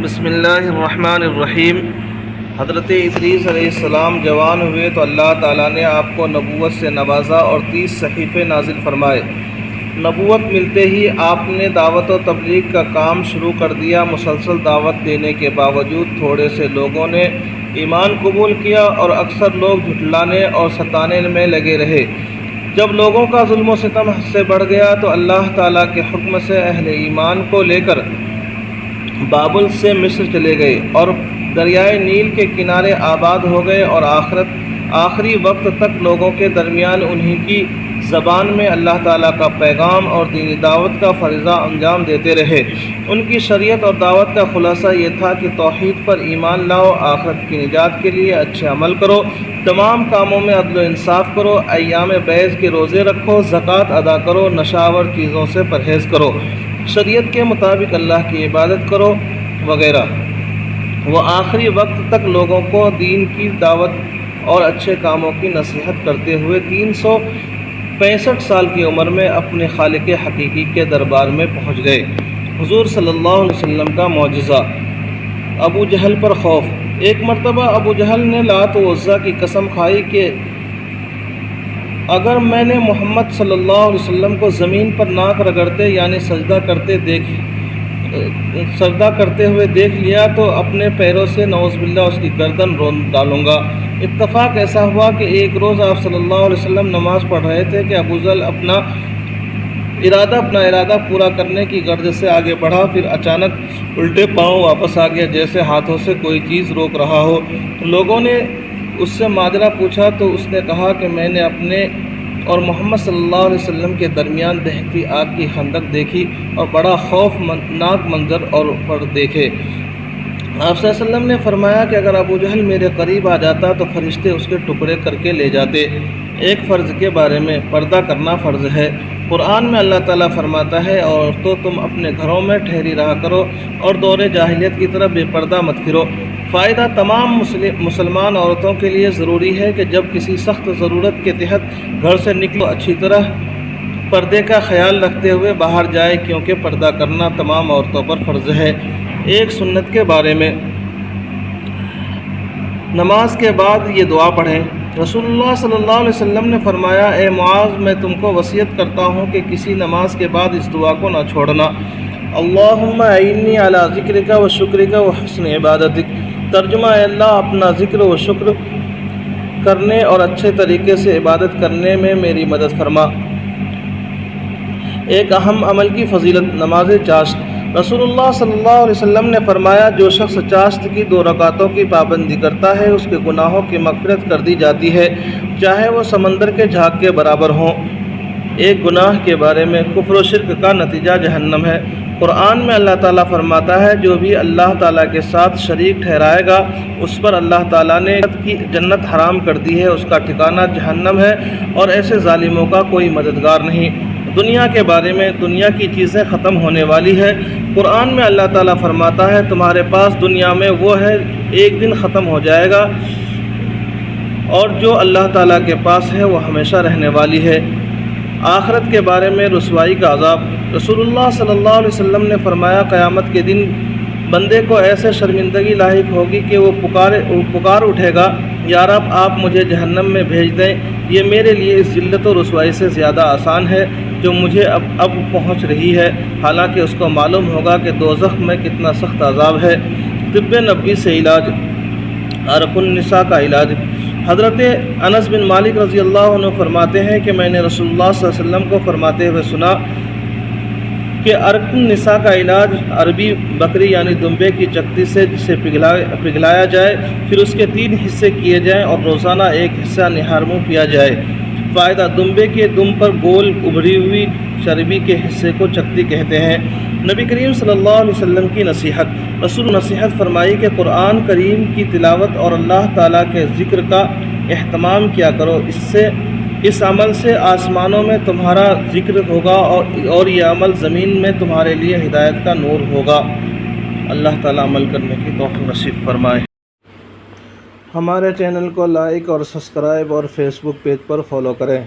بسم اللہ الرحمن الرحیم۔ حضرت ادریس علیہ السلام جوان ہوئے تو اللہ تعالیٰ نے آپ کو نبوت سے نوازا اور 30 صحیفے نازل فرمائے۔ نبوت ملتے ہی آپ نے دعوت و تبلیغ کا کام شروع کر دیا۔ مسلسل دعوت دینے کے باوجود تھوڑے سے لوگوں نے ایمان قبول کیا اور اکثر لوگ جھٹلانے اور ستانے میں لگے رہے۔ جب لوگوں کا ظلم و ستم حد سے بڑھ گیا تو اللہ تعالیٰ کے حکم سے اہل ایمان کو لے کر بابل سے مصر چلے گئے اور دریائے نیل کے کنارے آباد ہو گئے، اور آخری وقت تک لوگوں کے درمیان انہی کی زبان میں اللہ تعالیٰ کا پیغام اور دینی دعوت کا فریضہ انجام دیتے رہے۔ ان کی شریعت اور دعوت کا خلاصہ یہ تھا کہ توحید پر ایمان لاؤ، آخرت کی نجات کے لیے اچھے عمل کرو، تمام کاموں میں عدل و انصاف کرو، ایام بیض کے روزے رکھو، زکوٰۃ ادا کرو، نشاور چیزوں سے پرہیز کرو، شریعت کے مطابق اللہ کی عبادت کرو وغیرہ۔ وہ آخری وقت تک لوگوں کو دین کی دعوت اور اچھے کاموں کی نصیحت کرتے ہوئے 365 سال کی عمر میں اپنے خالق حقیقی کے دربار میں پہنچ گئے۔ حضور صلی اللہ علیہ وسلم کا معجزہ۔ ابو جہل پر خوف۔ ایک مرتبہ ابو جہل نے لات و عزیٰ کی قسم کھائی کہ اگر میں نے محمد صلی اللہ علیہ وسلم کو زمین پر ناک رگڑتے یعنی سجدہ کرتے ہوئے دیکھ لیا تو اپنے پیروں سے نعوذ باللہ اس کی گردن رون ڈالوں گا۔ اتفاق ایسا ہوا کہ ایک روز آپ صلی اللہ علیہ وسلم نماز پڑھ رہے تھے کہ ابو جہل اپنا ارادہ پورا کرنے کی غرض سے آگے بڑھا، پھر اچانک الٹے پاؤں واپس آ گیا جیسے ہاتھوں سے کوئی چیز روک رہا ہو۔ لوگوں نے اس سے ماجرا پوچھا تو اس نے کہا کہ میں نے اپنے اور محمد صلی اللہ علیہ وسلم کے درمیان دہتی آگ کی خندق دیکھی اور بڑا خوفناک منظر اور پر دیکھے۔ آپ صلی اللہ علیہ وسلم نے فرمایا کہ اگر ابو جہل میرے قریب آ جاتا تو فرشتے اس کے ٹکڑے کر کے لے جاتے۔ ایک فرض کے بارے میں، پردہ کرنا فرض ہے۔ قرآن میں اللہ تعالیٰ فرماتا ہے، اور تو تم اپنے گھروں میں ٹھہری رہا کرو اور دور جاہلیت کی طرف بے پردہ مت پھرو۔ فائدہ تمام مسلمان عورتوں کے لیے ضروری ہے کہ جب کسی سخت ضرورت کے تحت گھر سے نکلو اچھی طرح پردے کا خیال رکھتے ہوئے باہر جائے، کیونکہ پردہ کرنا تمام عورتوں پر فرض ہے۔ ایک سنت کے بارے میں، نماز کے بعد یہ دعا پڑھیں۔ رسول اللہ صلی اللہ علیہ وسلم نے فرمایا، اے معاذ، میں تم کو وصیت کرتا ہوں کہ کسی نماز کے بعد اس دعا کو نہ چھوڑنا۔ اللہم اعنی علی ذکرک و شکرک و حسن عبادتک۔ ترجمہ، اے اللہ اپنا ذکر و شکر کرنے اور اچھے طریقے سے عبادت کرنے میں میری مدد فرما۔ ایک اہم عمل کی فضیلت، نماز چاشت۔ رسول اللہ صلی اللہ علیہ وسلم نے فرمایا، جو شخص چاشت کی 2 رکعتوں کی پابندی کرتا ہے اس کے گناہوں کی مغفرت کر دی جاتی ہے، چاہے وہ سمندر کے جھاگ کے برابر ہوں۔ ایک گناہ کے بارے میں، کفر و شرک کا نتیجہ جہنم ہے۔ قرآن میں اللہ تعالیٰ فرماتا ہے، جو بھی اللہ تعالیٰ کے ساتھ شریک ٹھہرائے گا اس پر اللہ تعالیٰ نے جنت حرام کر دی ہے، اس کا ٹھکانہ جہنم ہے، اور ایسے ظالموں کا کوئی مددگار نہیں۔ دنیا کے بارے میں، دنیا کی چیزیں ختم ہونے والی ہے۔ قرآن میں اللہ تعالیٰ فرماتا ہے، تمہارے پاس دنیا میں وہ ہے ایک دن ختم ہو جائے گا، اور جو اللہ تعالیٰ کے پاس ہے وہ ہمیشہ رہنے والی ہے۔ آخرت کے بارے میں، رسوائی کا عذاب۔ رسول اللہ صلی اللہ علیہ وسلم نے فرمایا، قیامت کے دن بندے کو ایسے شرمندگی لاحق ہوگی کہ وہ پکار اٹھے گا، یا رب آپ مجھے جہنم میں بھیج دیں، یہ میرے لیے اس ذلت و رسوائی سے زیادہ آسان ہے جو مجھے اب پہنچ رہی ہے، حالانکہ اس کو معلوم ہوگا کہ دوزخ میں کتنا سخت عذاب ہے۔ طب نبوی سے علاج، عرق النساء کا علاج۔ حضرت انس بن مالک رضی اللہ عنہ فرماتے ہیں کہ میں نے رسول اللہ صلی اللہ علیہ وسلم کو فرماتے ہوئے سنا کہ عرق النساء کا علاج، عربی بکری یعنی دمبے کی چکتی سے جسے پگھلایا جائے، پھر اس کے 3 حصے کیے جائیں اور روزانہ ایک حصہ نہار منہ پیا جائے۔ فائدہ، دمبے کے دم پر گول ابھری ہوئی چربی کے حصے کو چکتی کہتے ہیں۔ نبی کریم صلی اللہ علیہ وسلم کی نصیحت۔ رسول نصیحت فرمائی کہ قرآن کریم کی تلاوت اور اللہ تعالیٰ کے ذکر کا اہتمام کیا کرو، اس عمل سے آسمانوں میں تمہارا ذکر ہوگا اور یہ عمل زمین میں تمہارے لیے ہدایت کا نور ہوگا۔ اللہ تعالیٰ عمل کرنے کی توفیق نصیب فرمائے۔ ہمارے چینل کو لائک اور سبسکرائب اور فیس بک پیج پر فالو کریں۔